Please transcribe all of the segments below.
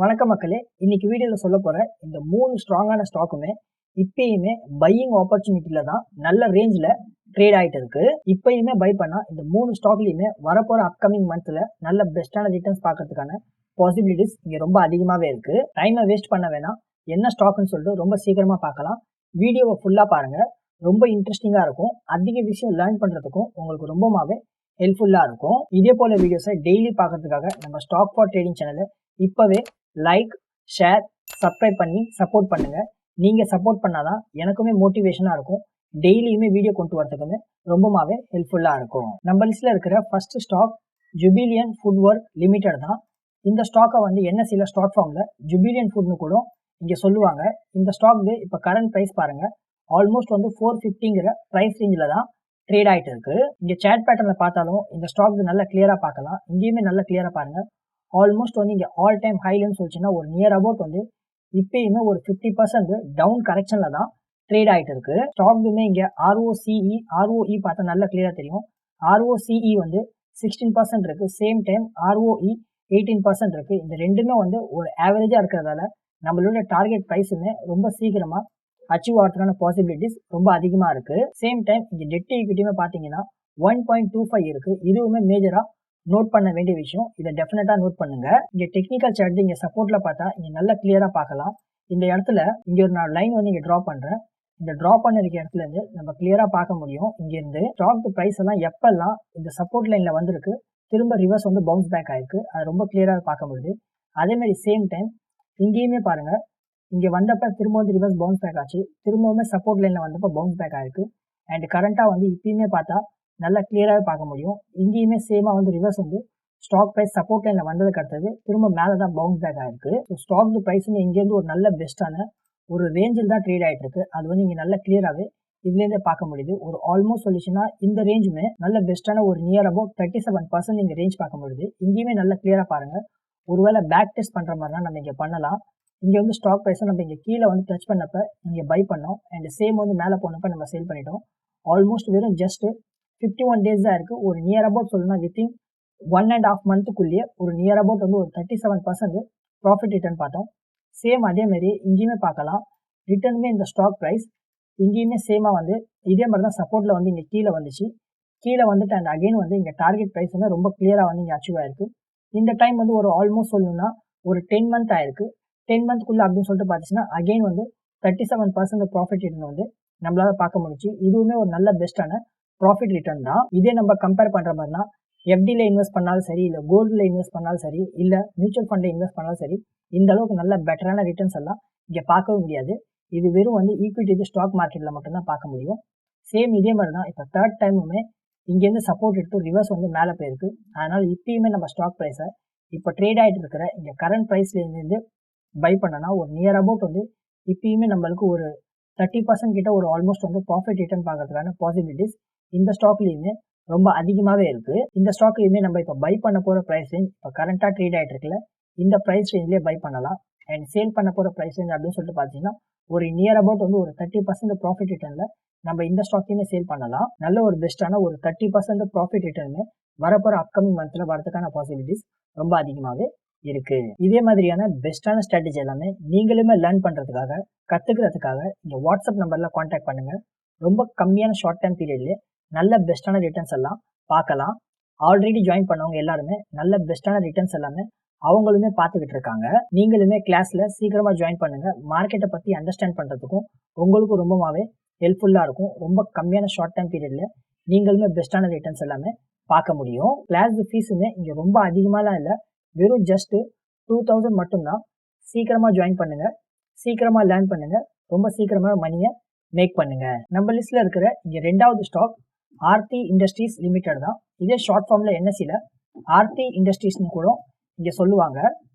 வணக்கம் மக்களே. இன்னைக்கு வீடியோல சொல்ல போற இந்த 3 ஸ்ட்ராங்கான ஸ்டாக்குமே இப்பயுமே பையிங் ஆப்பர்ச்சுனிட்டில தான் நல்ல ரேஞ்சில் ட்ரேட் ஆயிட்டு இருக்கு. இப்பயுமே பை பண்ணா இந்த 3 ஸ்டாக்லயுமே வரப்போற அப்கமிங் மந்த்ல நல்ல பெஸ்டான ரிட்டர்ன்ஸ் பார்க்கறதுக்கான பாசிபிலிட்டிஸ் இங்க ரொம்ப அதிகமாவே இருக்கு. டைமை வேஸ்ட் பண்ண வேணாம். என்ன ஸ்டாக்னு சொல்லிட்டு ரொம்ப சீக்கிரமா பார்க்கலாம். வீடியோவை ஃபுல்லா பாருங்க. ரொம்ப இன்ட்ரெஸ்டிங்கா இருக்கும். அதிக விஷயம் லேர்ன் பண்றதுக்கும் உங்களுக்கு ரொம்பவே ஹெல்ப்ஃபுல்லா இருக்கும். இதே போல வீடியோஸை டெய்லி பார்க்கறதுக்காக நம்ம ஸ்டாக் ஃபார் ட்ரேடிங் சேனலை இப்பவே லைக், ஷேர், சப்ஸ்கிரைப் பண்ணி சப்போர்ட் பண்ணுங்க. நீங்க சப்போர்ட் பண்ணாதான் எனக்குமே மோட்டிவேஷனா இருக்கும். டெய்லியுமே வீடியோ கொண்டு வரதுக்குமே ரொம்பவே ஹெல்ப்ஃபுல்லா இருக்கும். நம்ம லிஸ்ட்ல இருக்கிற ஃபர்ஸ்ட் ஸ்டாக் ஜுபிலியன் ஃபுட்வேர் லிமிடெட் தான். இந்த ஸ்டாக்கை NSEல ஸ்டாக் ஃபார்ம்ல ஜுபிலியன் ஃபுட்னு கூட இங்க சொல்லுவாங்க. இந்த ஸ்டாக்கு இப்ப கரண்ட் பிரைஸ் பாருங்க, ஆல்மோஸ்ட் 450ங்கிற பிரைஸ் ரேஞ்சில தான் ட்ரேட் ஆயிட்டு இருக்கு. இங்க சேட் பேட்டர்ல பார்த்தாலும் இந்த ஸ்டாக் நல்லா கிளியரா பார்க்கலாம். இங்கேயுமே நல்லா கிளியரா பாருங்க. ஆல்மோஸ்ட் இங்க ஆல் டைம் ஹைலன்னு சொல்லிச்சுன்னா ஒரு நியர் அபவுட் இப்பயுமே ஒரு 50% டவுன் கரெக்ஷன்ல தான் ட்ரேட் ஆயிட்டு இருக்கு. ஸ்டாக்குமே இங்க ROE பார்த்தா நல்லா கிளியரா தெரியும். ROCE 16% இருக்கு. சேம் டைம் ROE 18% இருக்கு. இந்த ரெண்டுமே ஒரு ஆவரேஜா இருக்கிறதால நம்மளோட டார்கெட் பிரைஸுமே ரொம்ப சீக்கிரமா அச்சீவ் ஆகிறதுக்கான பாசிபிலிட்டிஸ் ரொம்ப அதிகமா இருக்கு. சேம் டைம் இங்க டெட் ஈக்விட்டியுமே பாத்தீங்கன்னா 1.25 இருக்கு. இதுவுமே மேஜரா நோட் பண்ண வேண்டிய விஷயம். இதை டெஃபினட்டா நோட் பண்ணுங்க. இங்க டெக்னிக்கல் சார்ட் இங்க சப்போர்ட்ல பார்த்தா இங்க நல்லா கிளியரா பார்க்கலாம். இந்த இடத்துல இங்க ஒரு நான் லைன் இங்க டிரா பண்றேன். இந்த டிரா பண்ண இருக்க இடத்துல இருந்து நம்ம கிளியரா பார்க்க முடியும். இங்க இருந்து ஸ்டாக் பிரைஸ் எல்லாம் எப்பெல்லாம் இந்த சப்போர்ட் லைன்ல வந்திருக்கு, திரும்ப ரிவர்ஸ் பவுன்ஸ் பேக் ஆயிருக்கு. அது ரொம்ப கிளியரா பார்க்க முடியுது. அதே மாதிரி சேம் டைம் இங்கேயுமே பாருங்க, இங்க வந்தப்ப திரும்ப ரிவர்ஸ் பவுன்ஸ் பேக் ஆச்சு. திரும்பவுமே சப்போர்ட் லைன்ல வந்தப்ப பவுன்ஸ் பேக் ஆயிருக்கு. அண்ட் கரண்டா இப்பயுமே பார்த்தா நல்லா கிளியராகவே பார்க்க முடியும். இங்கேயுமே சேமா ரிவர்ஸ் ஸ்டாக் பிரைஸ் சப்போர்ட் லைன்ல வந்ததுக்கு அடுத்தது திரும்ப மேலே தான் பவுன்ஸ் பேக் ஆயிருக்கு. ஸோ ஸ்டாக் பிரைஸுமே இங்கேருந்து ஒரு நல்ல பெஸ்டான ஒரு ரேஞ்சில் தான் ட்ரேட் ஆயிட்டு இருக்கு. அது இங்க நல்ல கிளியராகவே இதுலேருந்தே பார்க்க முடியுது. ஒரு ஆல்மோஸ்ட் சொல்லிச்சுன்னா இந்த ரேஞ்சுமே நல்ல பெஸ்டான ஒரு நியர் அபவுட் 37% இங்க ரேஞ்ச் பார்க்க முடியுது. இங்கேயுமே நல்ல கிளியரா பாருங்க. ஒருவேளை பேக் டெஸ்ட் பண்ற மாதிரினா நம்ம இங்க பண்ணலாம். இங்க ஸ்டாக் பிரைஸை நம்ம இங்க கீழே டச் பண்ணப்ப இங்க பை பண்ணோம். அண்ட் சேம் மேலே போனப்ப நம்ம சேல் பண்ணிட்டோம். ஆல்மோஸ்ட் வெறும் ஜஸ்ட் 51 டேஸ் தான் இருக்கு. ஒரு நியர் அபவுட் சொல்லணும் வித்தின் 1.5 மந்த்துக்குள்ளேயே ஒரு நியர் அபவுட் ஒரு 37% ப்ராஃபிட் ரிட்டர்ன் பார்த்தோம். சேம் அதே மாதிரி இங்கேயுமே பார்க்கலாம். ரிட்டர்னுமே இந்த ஸ்டாக் ப்ரைஸ் இங்கேயுமே சேமா இதே மாதிரி தான் சப்போர்ட்ல இங்க கீழே வந்துச்சு. கீழே வந்துட்டு அண்ட் அகைன் இங்க டார்கெட் ப்ரைஸ் ரொம்ப கிளியரா இங்க அச்சீவ் ஆயிருக்கு. இந்த டைம் ஒரு ஆல்மோஸ்ட் சொல்லணும்னா ஒரு 10 மந்த் ஆயிருக்கு. 10 மந்த்க்குள்ள அப்படின்னு சொல்லிட்டு பார்த்துச்சுன்னா அகைன் 37% ப்ராஃபிட் ரிட்டர்ன் நம்மளால பார்க்க முடிச்சு. இதுவுமே ஒரு நல்ல பெஸ்டான ப்ராஃபிட் ரிட்டர்ன் தான். இதே நம்ம கம்பேர் பண்ற மாதிரினா FDல இன்வெஸ்ட் பண்ணாலும் சரி, இல்ல கோல்டுல இன்வெஸ்ட் பண்ணாலும் சரி, இல்ல மியூச்சுவல் ஃபண்ட்ல இன்வெஸ்ட் பண்ணாலும் சரி, இந்த அளவுக்கு நல்ல பெட்டரான ரிட்டர்ன்ஸ் எல்லாம் இங்க பார்க்கவே முடியாது. இது வெறும் ஈக்விட்டி ஸ்டாக் மார்க்கெட்ல மட்டும்தான் பார்க்க முடியும். சேம் இதே மாதிரி தான் இப்ப தேர்ட் டைமுமே இங்கேருந்து சப்போர்ட் எடுத்து ரிவர்ஸ் மேலே போயிருக்கு. அதனால இப்பயுமே நம்ம ஸ்டாக் ப்ரைஸை இப்போ ட்ரேட் ஆயிட்டு இருக்கிற இங்க கரண்ட் பிரைஸ்ல இருந்து பை பண்ணனா ஒரு நியர் அபவுட் இப்பயுமே நம்மளுக்கு ஒரு 30% கிட்ட ஒரு ஆல்மோஸ்ட் ப்ராஃபிட் ரிட்டர்ன் பார்க்கறதுக்கான பாசிபிலிட்டிஸ் இந்த ஸ்டாக்லயுமே ரொம்ப அதிகமாவே இருக்கு. இந்த ஸ்டாக்லயுமே நம்ம இப்ப பை பண்ண போற பிரைஸ் ரேஞ்ச் இப்ப கரண்டா ட்ரேட் ஆயிட்டு இருக்குல்ல, இந்த பிரைஸ் ரேஞ்ச்லயே பை பண்ணலாம். அண்ட் சேல் பண்ண போற பிரைஸ் ரேஞ்ச் அப்படின்னு சொல்லிட்டு பாத்தீங்கன்னா ஒரு நியர் அபவுட் ஒரு 30% ப்ராஃபிட் ரிட்டர்ன்ல நம்ம இந்த ஸ்டாக்கையுமே சேல் பண்ணலாம். நல்ல ஒரு பெஸ்டான ஒரு 30% ப்ராஃபிட் ரிட்டர்னுமே வரப்போற அப்கமிங் மந்த்ல வரதுக்கான பாசிபிலிட்டிஸ் ரொம்ப அதிகமாவே இருக்கு. இதே மாதிரியான பெஸ்டான ஸ்ட்ராட்டஜி எல்லாமே நீங்களுமே லேர்ன் பண்றதுக்காக, கத்துக்கிறதுக்காக இந்த வாட்ஸ்அப் நம்பர்ல கான்டாக்ட் பண்ணுங்க. ரொம்ப கம்மியான ஷார்ட் டைம் பீரியட்ல நல்ல பெஸ்டான ரிட்டர்ன்ஸ் எல்லாம் பார்க்கலாம். ஆல்ரெடி ஜாயின் பண்ணவங்க எல்லாருமே நல்ல பெஸ்டான ரிட்டர்ன்ஸ் எல்லாமே அவங்களுமே பார்த்துக்கிட்டு இருக்காங்க. நீங்களுமே கிளாஸ்ல சீக்கிரமா ஜாயின் பண்ணுங்க. மார்க்கெட்டை பத்தி அண்டர்ஸ்டாண்ட் பண்றதுக்கும் உங்களுக்கு ரொம்பவே ஹெல்ப்ஃபுல்லா இருக்கும். ரொம்ப கம்மியான ஷார்ட் டைம் பீரியட்ல நீங்களுமே பெஸ்டான ரிட்டர்ன்ஸ் எல்லாமே பார்க்க முடியும். கிளாஸ் ஃபீஸுமே இங்க ரொம்ப அதிகமாலாம் இல்லை, வெறும் ஜஸ்ட் 2000 மட்டும்தான். சீக்கிரமா ஜாயின் பண்ணுங்க, சீக்கிரமா லேர்ன் பண்ணுங்க, ரொம்ப சீக்கிரமா மணியை மேக் பண்ணுங்க. நம்ம லிஸ்ட்ல இருக்கிற இங்க ரெண்டாவது ஸ்டாக் ஆர்த்தி இண்டஸ்ட்ரீஸ் லிமிடெட் தான். இதே ஷார்ட் ஃபார்ம்ல NSEல ஆர்த்தி இண்டஸ்ட்ரீஸ்னு கூட இங்க சொல்லுவாங்க.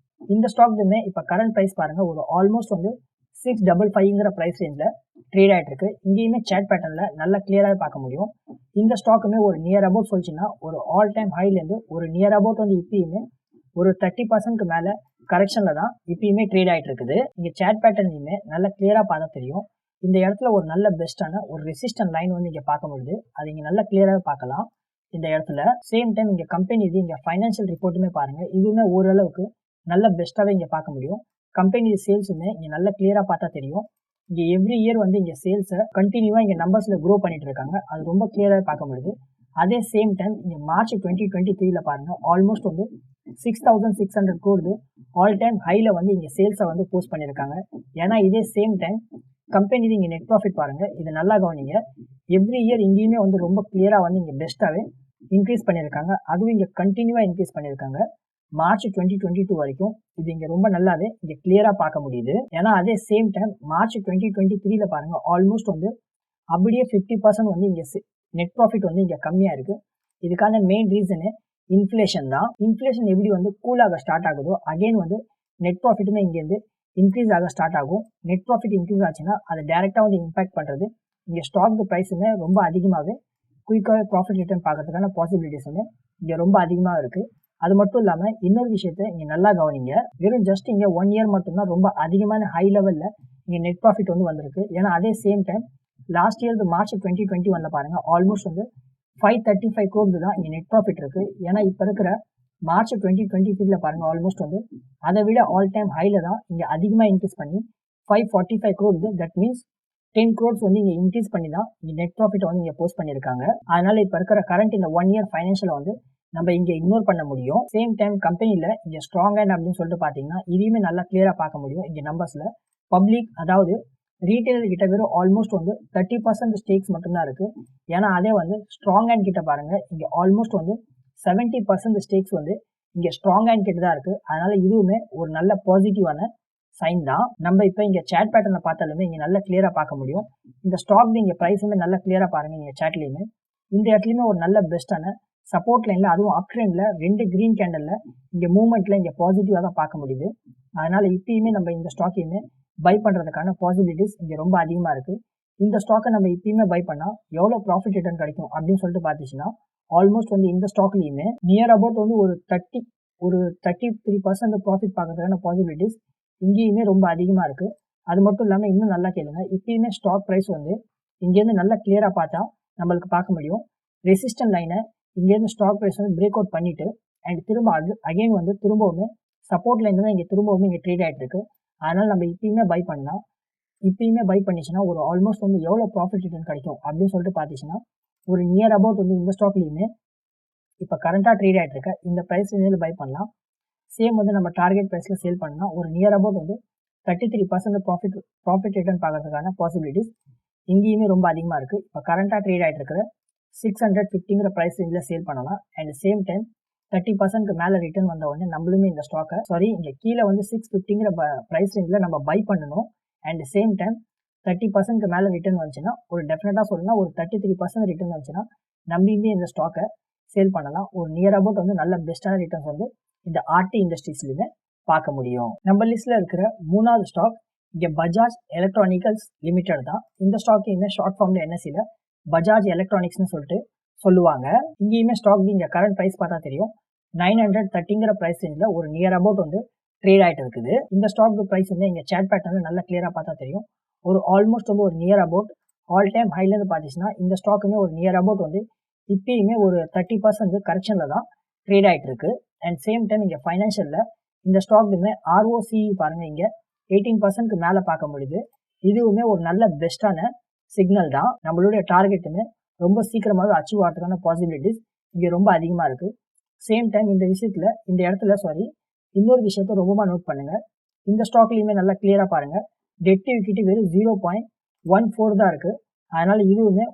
இந்த ஸ்டாக்குமே இப்ப கரண்ட் பிரைஸ் பாருங்க, ஒரு ஆல்மோஸ்ட் 655ங்கிற பிரைஸ் ரேஞ்ச்ல ட்ரேட் ஆயிட்டு இருக்கு. இங்கேயுமே சேட் பேட்டர்ன்ல நல்லா கிளியராக பார்க்க முடியும். இந்த ஸ்டாக்குமே ஒரு நியர் அபவுட் சொல்லிச்சுன்னா ஒரு ஆல் டைம் ஹைல இருந்து ஒரு நியர் அபவுட் இப்பயுமே ஒரு 30%க்கு மேல கரெக்ஷன்ல தான் இப்பயுமே ட்ரேட் ஆயிட்டு இருக்குது. இங்க சேட் பேட்டர்ன்லயுமே நல்லா கிளியரா பார்த்தா தெரியும். இந்த இடத்துல ஒரு நல்ல பெஸ்டான ஒரு ரெசிஸ்டன்ட் லைன் இங்க பார்க்க முடியுது. அது இங்க நல்லா கிளியராக பார்க்கலாம். இந்த இடத்துல சேம் டைம் இங்க கம்பெனி இங்க ஃபைனான்சியல் ரிப்போர்ட்டுமே பாருங்க, இதுவுமே ஓரளவுக்கு நல்ல பெஸ்ட்டாகவே இங்கே பார்க்க முடியும். கம்பெனி சேல்ஸுமே இங்கே நல்ல கிளியராக பார்த்தா தெரியும். இங்கே எவ்ரி இயர் வந்து இங்கே சேல்ஸை கண்டினியூவாக இங்கே நம்பர்ஸில் க்ரோ பண்ணிட்டு இருக்காங்க. அது ரொம்ப கிளியராக பார்க்க முடியுது. அதே சேம் டைம் இங்கே மார்ச் 2023 பாருங்கள் ஆல்மோஸ்ட் வந்து 6,600 crore ஆல் டைம் ஹையில் வந்து இங்கே சேல்ஸை வந்து போஸ்ட் பண்ணியிருக்காங்க. ஏன்னா இதே சேம் டைம் கம்பெனி இங்கே நெட் ப்ராஃபிட் பாருங்கள், இது நல்லா கவனிங்க. எவ்ரி இயர் இங்கேயுமே வந்து ரொம்ப கிளியராக வந்து இங்கே பெஸ்ட்டாகவே இன்க்ரீஸ் பண்ணியிருக்காங்க. அதுவும் இங்கே கண்டினியூவாக இன்க்ரீஸ் பண்ணியிருக்காங்க. மார்ச் 2022 வரைக்கும் இது இங்கே ரொம்ப நல்லாவே இங்கே கிளியராக பார்க்க முடியுது. ஏன்னா அதே சேம் டைம் மார்ச் 2023 பாருங்கள் ஆல்மோஸ்ட் வந்து அப்படியே 50% வந்து இங்கே நெட் ப்ராஃபிட் வந்து இங்கே கம்மியாக இருக்குது. இதுக்கான மெயின் ரீசனு இன்ஃப்ளேஷன் தான். இன்ஃப்ளேஷன் எப்படி வந்து கூலாக ஸ்டார்ட் ஆகுதோ அகெயின் வந்து நெட் ப்ராஃபிட்டுமே இங்கேருந்து இன்க்ரீஸ் ஆக ஸ்டார்ட் ஆகும். நெட் ப்ராஃபிட் இன்க்ரீஸ் ஆச்சுன்னா அதை டேரெக்டாக வந்து இம்பேக்ட் பண்ணுறது இங்கே ஸ்டாக் ப்ரைஸுமே ரொம்ப அதிகமாகவே குயிக்காகவே ப்ராஃபிட் ரிட்டர்ன் பார்க்கறதுக்கான பாசிபிலிட்டிஸுமே இங்கே ரொம்ப அதிகமாக இருக்குது. அது மட்டும் இல்லாமல் இன்னொரு விஷயத்த இங்கே நல்லா கவனிங்க. வெறும் ஜஸ்ட் இங்கே 1 இயர் மட்டும்தான் ரொம்ப அதிகமான ஹை லெவலில் இங்கே நெட் ப்ராஃபிட் வந்து வந்திருக்கு. ஏன்னா அதே same time last year March 2021 பாருங்கள் ஆல்மோஸ்ட் வந்து 535 crore தான் இங்கே நெட் ப்ராஃபிட் இருக்குது. ஏன்னா இப்போ இருக்கிற மார்ச் 2023 பாருங்கள் ஆல்மோஸ்ட் வந்து அதை விட ஆல் டைம் ஹையில் தான் இங்கே அதிகமாக இன்க்ரீஸ் பண்ணி 545 crore. தட் மீன்ஸ் 10 crores வந்து இங்கே இன்க்ரீஸ் பண்ணி தான் இங்கே நெட் ப்ராஃபிட் வந்து இங்கே போஸ்ட் பண்ணியிருக்காங்க. அதனால் இப்போ இருக்கிற கரண்ட் இந்த 1 இயர் ஃபைனான்ஷியலை வந்து நம்ம இங்கே இக்னோர் பண்ண முடியும். சேம் டைம் கம்பெனியில் இங்கே ஸ்ட்ராங் ஹேண்ட் அப்படின்னு சொல்லிட்டு பார்த்தீங்கன்னா இதையுமே நல்லா கிளியராக பார்க்க முடியும். இங்கே நம்பர்ஸில் பப்ளிக் அதாவது ரீட்டைலர் கிட்ட வெறும் ஆல்மோஸ்ட் வந்து 30% ஸ்டேக்ஸ் மட்டும்தான் இருக்குது. ஏன்னா அதே வந்து ஸ்ட்ராங் ஹேண்ட் கிட்ட பாருங்கள் இங்கே ஆல்மோஸ்ட் வந்து 70% ஸ்டேக்ஸ் வந்து இங்கே ஸ்ட்ராங் ஹேண்ட் கிட்ட தான் இருக்குது. அதனால் இதுவுமே ஒரு நல்ல பாசிட்டிவான சைன் தான். நம்ம இப்போ இங்கே சேட் பேட்டர்னில் பார்த்தாலுமே இங்கே நல்லா கிளியராக பார்க்க முடியும். இந்த ஸ்டாக் இங்கே ப்ரைஸுமே நல்லா கிளியராக பாருங்கள். இங்கே சேட்லேயுமே இந்த இடத்துலையுமே ஒரு நல்ல பெஸ்ட்டான சப்போர்ட் லைனில் அதுவும் அப் ட்ரெண்டில் 2 க்ரீன் கேண்டலில் இங்கே மூவ்மெண்ட்டில் இங்கே பாசிட்டிவாக தான் பார்க்க முடியுது. அதனால் இப்பயுமே நம்ம இந்த ஸ்டாக்கையுமே பை பண்ணுறதுக்கான பாசிபிலிட்டிஸ் இங்கே ரொம்ப அதிகமாக இருக்குது. இந்த ஸ்டாக்கை நம்ம இப்பயுமே பை பண்ணால் எவ்வளோ ப்ராஃபிட் ரிட்டர்ன் கிடைக்கும் அப்படின்னு சொல்லிட்டு பார்த்துச்சுன்னா ஆல்மோஸ்ட் வந்து இந்த ஸ்டாக்லேயுமே நியர் அபவுட் வந்து ஒரு 33% ப்ராஃபிட் பார்க்கறதுக்கான பாசிபிலிட்டிஸ் இங்கேயுமே ரொம்ப அதிகமாக இருக்குது. அது மட்டும் இல்லாமல் இன்னும் நல்லா கேளுங்க, இப்பயுமே ஸ்டாக் ப்ரைஸ் வந்து இங்கேருந்து நல்லா கிளியராக பார்த்தா நம்மளுக்கு பார்க்க முடியும். ரெசிஸ்டன்ட் லைனை இங்கேருந்து ஸ்டாக் ப்ரைஸ் வந்து பிரேக் அவுட் பண்ணிவிட்டு அண்ட் திரும்ப அகைன் வந்து திரும்பவுமே சப்போர்ட் லைன் தான் இங்கே திரும்பவுமே இங்கே ட்ரேட் ஆகிட்டு இருக்கு. அதனால் நம்ம இப்பயுமே பை பண்ணலாம். இப்பயுமே பை பண்ணிச்சுன்னா ஒரு ஆல்மோஸ்ட் வந்து எவ்வளோ ப்ராஃபிட் ரிட்டர்ன் கிடைக்கும் அப்படின்னு சொல்லிட்டு பார்த்துச்சுன்னா ஒரு நியர் அபவுட் வந்து இந்த ஸ்டாக்லேயுமே இப்போ கரண்ட்டாக ட்ரேட் ஆகிட்டு இருக்க இந்த ப்ரைஸ் ரேஞ்சில் பை பண்ணலாம். சேம் வந்து நம்ம டார்கெட் ப்ரைஸில் சேல் பண்ணால் ஒரு நியர் அபவுட் வந்து 33% ப்ராஃபிட் ரிட்டர்ன் பார்க்கறதுக்கான பாசிபிலிட்டிஸ் இங்கேயுமே ரொம்ப அதிகமாக இருக்குது. இப்போ கரண்ட்டாக ட்ரேட் ஆகிட்டு இருக்கிற 650ங்கிற ப்ரைஸ் ரேஞ்சில் சேல் பண்ணலாம். அண்ட் சேம் டைம் 30%க்கு மேலே ரிட்டர்ன் வந்த உடனே நம்மளுமே இந்த ஸ்டாக்கை இங்கே கீழே வந்து 650ங்கிற ப்ரைஸ் ரேஞ்சில் நம்ம பை பண்ணணும். அண்ட் சேம் டைம் 30%க்கு மேலே ரிட்டர்ன் வந்துச்சுன்னா ஒரு டெஃபினட்டாக சொல்லணும்னா ஒரு 33% ரிட்டர்ன் வந்துச்சுன்னா நம்மளுமே இந்த ஸ்டாக்கை சேல் பண்ணலாம். ஒரு நியர் அபவுட் வந்து நல்ல பெஸ்ட்டான ரிட்டர்ன்ஸ் வந்து இந்த ஆர்டி இண்டஸ்ட்ரீஸ்லையுமே பார்க்க முடியும். நம்ம லிஸ்ட்டில் இருக்கிற 3வது ஸ்டாக் இங்கே பஜாஜ் எலக்ட்ரானிக்கல்ஸ் லிமிடெட் தான். இந்த ஸ்டாக்கையுமே ஷார்ட் ஃபார்மில் என்எஸ்சியில் பஜாஜ் எலக்ட்ரானிக்ஸ்னு சொல்லிட்டு சொல்லுவாங்க. இங்கேயுமே ஸ்டாக் இங்கே கரண்ட் ப்ரைஸ் பார்த்தா தெரியும் 930ங்கிற ப்ரைஸ் ரேஞ்சில் ஒரு நியர் அபவுட் வந்து ட்ரேட் ஆகிட்டு இருக்குது. இந்த ஸ்டாக் ப்ரைஸ் வந்து இங்கே சேட் பேட்டர்னில் நல்லா கிளியராக பார்த்தா தெரியும். ஒரு ஆல்மோஸ்ட் வந்து ஒரு நியர் அபவுட் ஆல் டைம் ஹைலேருந்து பார்த்துச்சுன்னா இந்த ஸ்டாக்குமே ஒரு நியர் அபவுட் வந்து இப்பயுமே ஒரு 30% கரெக்ஷனில் தான் ட்ரேட் ஆகிட்டு இருக்கு. அண்ட் சேம் டைம் இங்கே ஃபைனான்ஷியலில் இந்த ஸ்டாக்குமே ROCE பாருங்கள் இங்கே 18%க்கு மேலே பார்க்க முடியுது. இதுவுமே ஒரு நல்ல பெஸ்ட்டான சிக்னல் தான். நம்மளுடைய டார்கெட்டுமே ரொம்ப சீக்கிரமாகவே அச்சீவ் ஆகிறதுக்கான பாசிபிலிட்டிஸ் இங்கே ரொம்ப அதிகமாக இருக்குது. சேம் டைம் இந்த விஷயத்தில் இந்த இடத்துல இன்னொரு விஷயத்த ரொம்பமாக நோட் பண்ணுங்கள். இந்த ஸ்டாக்லேயுமே நல்லா கிளியராக பாருங்கள், டெட் டு ஈக்விட்டி வெறும் 0.14 தான் இருக்குது. அதனால் இதுவுமே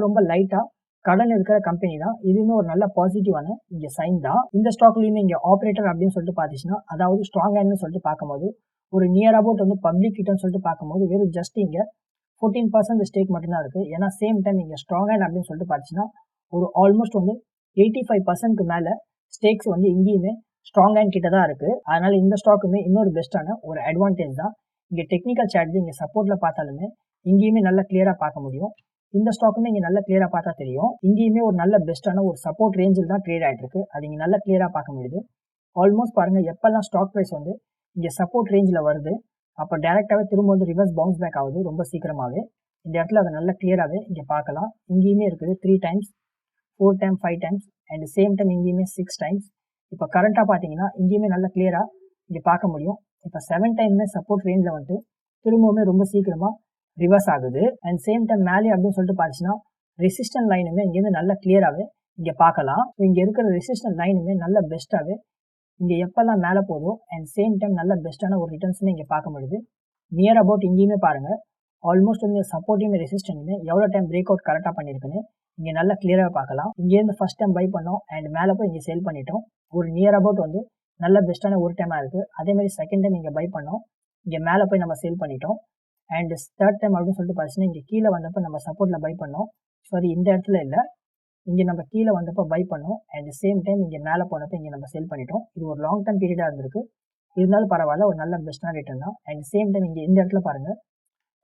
ரொம்ப லைட்டாக கடன் இருக்கிற கம்பெனி தான். இதுவுமே ஒரு நல்ல பாசிட்டிவான இங்கே சைன் தான். இந்த ஸ்டாக்லேயுமே இங்கே ஆப்ரேட்டர் அப்படின்னு சொல்லிட்டு பார்த்துச்சுன்னா அதாவது ஸ்ட்ராங் ஹேண்ட்னு சொல்லிட்டு பார்க்கும்போது ஒரு நியர் அபவுட் வந்து பப்ளிக் கிட்டன்னு சொல்லிட்டு பார்க்கும்போது வெறும் ஜஸ்ட் இங்கே 14% ஸ்டேக் மட்டும்தான் இருக்குது. ஏன்னா சேம் டைம் இங்கே ஸ்ட்ராங் ஹேண்ட் அப்படின்னு சொல்லிட்டு பார்த்துச்சுன்னா ஒரு ஆல்மோஸ்ட் வந்து 85%க்கு மேலே ஸ்டேக்ஸ் வந்து இங்கேயுமே ஸ்ட்ராங் ஹேண்ட் கிட்ட தான் இருக்குது. அதனால் இந்த ஸ்டாக்குமே இன்னொரு பெஸ்ட்டான ஒரு அட்வான்டேஜ் தான். இங்கே டெக்னிக்கல் சார்ட் இங்கே சப்போர்ட்டில் பார்த்தாலுமே இங்கேயுமே நல்லா கிளியராக பார்க்க முடியும். இந்த ஸ்டாக்குமே இங்கே நல்லா கிளியராக பார்த்தா தெரியும். இங்கேயுமே ஒரு நல்ல பெஸ்ட்டான ஒரு சப்போர்ட் ரேஞ்சில் தான் ட்ரேட் ஆகிட்டு இருக்கு. அது இங்கே நல்லா கிளியராக பார்க்க முடியுது. ஆல்மோஸ்ட் பாருங்கள் எப்பெல்லாம் ஸ்டாக் ப்ரைஸ் வந்து இங்கே சப்போர்ட் ரேஞ்சில் வருது அப்போ டேரெக்டாகவே திரும்ப வந்து ரிவர்ஸ் பவுன்ஸ் பேக் ஆகுது ரொம்ப சீக்கிரமாகவே. இந்த இடத்துல அதை நல்லா கிளியராகவே இங்கே பார்க்கலாம். இங்கேயுமே இருக்குது 3 times 4 times 5 times and same time இங்கேயுமே 6 times. இப்போ கரண்ட்டாக பார்த்தீங்கன்னா இங்கேயுமே நல்லா கிளியராக இங்கே பார்க்க முடியும். இப்போ 7 டைமுமே சப்போர்ட் ரேஞ்சில் வந்துட்டு திரும்பவுமே ரொம்ப சீக்கிரமாக ரிவர்ஸ் ஆகுது. அண்ட் சேம் டைம் மேலே அப்படின்னு சொல்லிட்டு பார்த்துச்சுன்னா ரெசிஸ்டன்ட் லைனுமே இங்கேருந்து நல்லா கிளியராகவே இங்கே பார்க்கலாம். ஸோ இங்கே இருக்கிற ரெசிஸ்டன்ட் லைனுமே நல்ல பெஸ்ட்டாகவே இங்கே எப்போல்லாம் மேலே போதோ அண்ட் சேம் டைம் நல்ல பெஸ்ட்டான ஒரு ரிட்டர்ன்ஸுமே இங்கே பார்க்க முடியுது. நியர் அபவுட் இங்கேயுமே பாருங்கள், ஆல்மோஸ்ட் வந்து சப்போர்ட்டையுமே ரெசிஸ்டன்ட்டுமே எவ்வளோ டைம் பிரேக் அவுட் கரெக்டாக பண்ணியிருக்குன்னு இங்கே நல்லா கிளியராக பார்க்கலாம். இங்கேருந்து ஃபஸ்ட் டைம் பை பண்ணோம் அண்ட் மேலே போய் இங்கே சேல் பண்ணிட்டோம். ஒரு நியர் அபவுட் வந்து நல்ல பெஸ்ட்டான ஒரு டைமாக இருக்குது. அதேமாதிரி செகண்ட் டைம் இங்கே பை பண்ணோம், இங்கே மேலே போய் நம்ம சேல் பண்ணிட்டோம். அண்ட் தேர்ட் டைம் அப்படின்னு சொல்லிட்டு பார்த்தீங்கன்னா இங்கே கீழே வந்தப்போ நம்ம சப்போர்ட்டில் பை பண்ணோம். சாரி, இந்த இடத்துல இல்லை, இங்கே நம்ம கீழே வந்தப்போ பை பண்ணோம் அண்ட் சேம் டைம் இங்கே மேலே போனப்போ இங்கே நம்ம சேல் பண்ணிட்டோம். இது ஒரு லாங் டர்ம் பீரியடாக இருந்திருக்கு, இருந்தாலும் பரவாயில்ல, ஒரு நல்ல பெஸ்ட்டான ரிட்டர்ன் தான். அண்ட் சேம் டைம் இங்கே இந்த இடத்துல பாருங்கள்,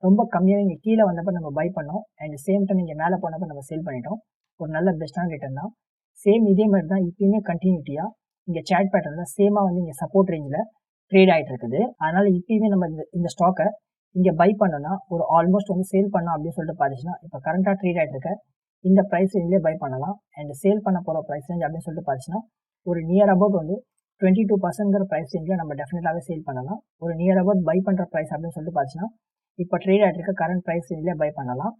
ரொம்ப கம்மியாக இங்கே கீழே வந்தப்போ நம்ம பை பண்ணோம் அண்ட் சேம் டைம் இங்கே மேலே போனப்போ நம்ம சேல் பண்ணிட்டோம். ஒரு நல்ல பெஸ்ட்டான ரிட்டர்ன் தான். சேம் இதே மாதிரி தான் இப்பயுமே கண்டினியூட்டியாக இங்கே சேட் பேட்டர்னில் சேமாக வந்து இங்கே சப்போர்ட் ரேஞ்சில் ட்ரேட் ஆகிட்டு இருக்குது. அதனால் இப்பயுமே நம்ம இந்த ஸ்டாக்கை இங்கே பை பண்ணோன்னா ஒரு ஆல்மோஸ்ட் வந்து சேல் பண்ணோம் அப்படின்னு சொல்லிட்டு பார்த்துச்சுன்னா இப்போ கரண்ட்டாக ட்ரேட் ஆகிட்டு இருக்க இந்த ப்ரைஸ் ரேஞ்சிலே பை பண்ணலாம். அண்ட் சேல் பண்ண போகிற ப்ரைஸ் ரேஞ்ச் அப்படின்னு சொல்லிட்டு பார்த்துச்சுன்னா ஒரு நியர் அபவுட் வந்து 22% ப்ரைஸ் ரேஞ்சில் நம்ம டெஃபினட்டாகவே சேல் பண்ணலாம். ஒரு நியர் அபவுட் பை பண்ணுற ப்ரைஸ் அப்படின்னு சொல்லிட்டு பார்த்துச்சுன்னா இப்போ ட்ரேட் ஆகிட்டு இருக்க கரண்ட் ப்ரைஸ் ரேஞ்சிலே பை பண்ணலாம்.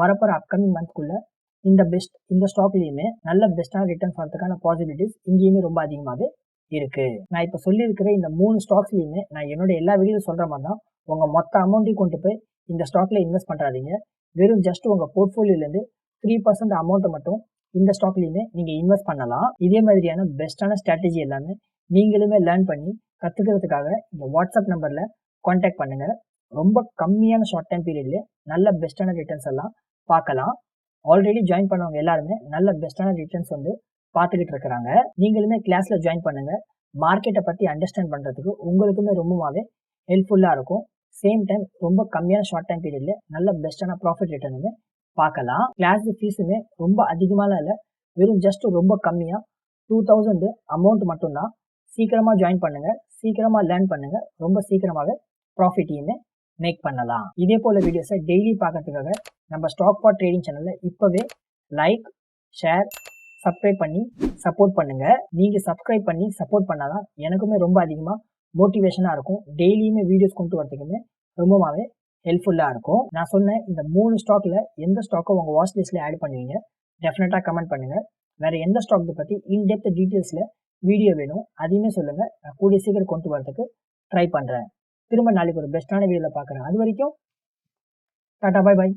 வரப்போகிற அப்கமிங் மந்த்க்குள்ளே இந்த ஸ்டாக்லேயுமே நல்ல பெஸ்ட்டான ரிட்டர்ன்ஸ் வரதுக்கான பாசிபிலிட்டிஸ் இங்கேயுமே ரொம்ப அதிகமாகவே இருக்குது. நான் இப்போ சொல்லியிருக்கிற இந்த 3 ஸ்டாக்ஸ்லையுமே நான் என்னோட எல்லா வீடியோவில் சொல்கிற மாதிரி தான், உங்கள் மொத்த அமௌண்ட்டையும் கொண்டு போய் இந்த ஸ்டாக்கில் இன்வெஸ்ட் பண்ணுறாதீங்க. வெறும் ஜஸ்ட் உங்கள் போர்ட்ஃபோலியோலேருந்து 3% அமௌண்ட்டை மட்டும் இந்த ஸ்டாக்லையுமே நீங்கள் இன்வெஸ்ட் பண்ணலாம். இதே மாதிரியான பெஸ்ட்டான ஸ்ட்ராட்டஜி எல்லாமே நீங்களுமே லேர்ன் பண்ணி கற்றுக்கிறதுக்காக இந்த வாட்ஸ்அப் நம்பரில் காண்டாக்ட் பண்ணுங்கள். ரொம்ப கம்மியான ஷார்ட் டைம் பீரியட்லேயே நல்ல பெஸ்ட்டான ரிட்டர்ன்ஸ் எல்லாம் பார்க்கலாம். ஆல்ரெடி ஜாயின் பண்ணவங்க எல்லாருமே நல்ல பெஸ்ட்டான ரிட்டர்ன்ஸ் வந்து பார்த்துக்கிட்டு இருக்கிறாங்க. நீங்களுமே கிளாஸில் ஜாயின் பண்ணுங்கள். மார்க்கெட்டை பற்றி அண்டர்ஸ்டாண்ட் பண்ணுறதுக்கு உங்களுக்குமே ரொம்பவே ஹெல்ப்ஃபுல்லாக இருக்கும். சேம் டைம் ரொம்ப கம்மியான ஷார்ட் டைம் பீரியட்லேயே நல்ல பெஸ்ட்டான ப்ராஃபிட் ரிட்டர்னுமே பார்க்கலாம். கிளாஸ் ஃபீஸுமே ரொம்ப அதிகமான இல்லை, வெறும் ஜஸ்ட் ரொம்ப கம்மியாக 2000 அமௌண்ட் மட்டும்தான். சீக்கிரமாக ஜாயின் பண்ணுங்கள், சீக்கிரமாக லேர்ன் பண்ணுங்கள், ரொம்ப சீக்கிரமாகவே ப்ராஃபிட்டையுமே மேக் பண்ணலாம். இதே போல் வீடியோஸை டெய்லி பார்க்கறதுக்காக நம்ம ஸ்டாக் ஃபார் ட்ரேடிங் சேனலில் இப்போவே லைக், ஷேர், சப்ஸ்கிரைப் பண்ணி சப்போர்ட் பண்ணுங்கள். நீங்கள் சப்ஸ்கிரைப் பண்ணி சப்போர்ட் பண்ணால் தான் எனக்குமே ரொம்ப அதிகமாக மோட்டிவேஷனாக இருக்கும். டெய்லியுமே வீடியோஸ் கொண்டு வரதுக்குமே ரொம்பவே ஹெல்ப்ஃபுல்லாக இருக்கும். நான் சொன்ன இந்த 3 ஸ்டாக்கில் எந்த ஸ்டாக்கை உங்கள் வாட்ச் லிஸ்ட்டில் ஆட் பண்ணுவீங்க டெஃபினட்டாக கமெண்ட் பண்ணுங்கள். வேறு எந்த ஸ்டாக் பற்றி இன்டெப்த் டீட்டெயில்ஸில் வீடியோ வேணும் அதையுமே சொல்லுங்கள். நான் கூடிய சீக்கிரம் கொண்டு வரதுக்கு ட்ரை பண்ணுறேன். திரும்ப நாளைக்கு ஒரு பெஸ்ட்டான வீடியோவில் பார்க்குறேன். அது வரைக்கும் டாடா, பை பை.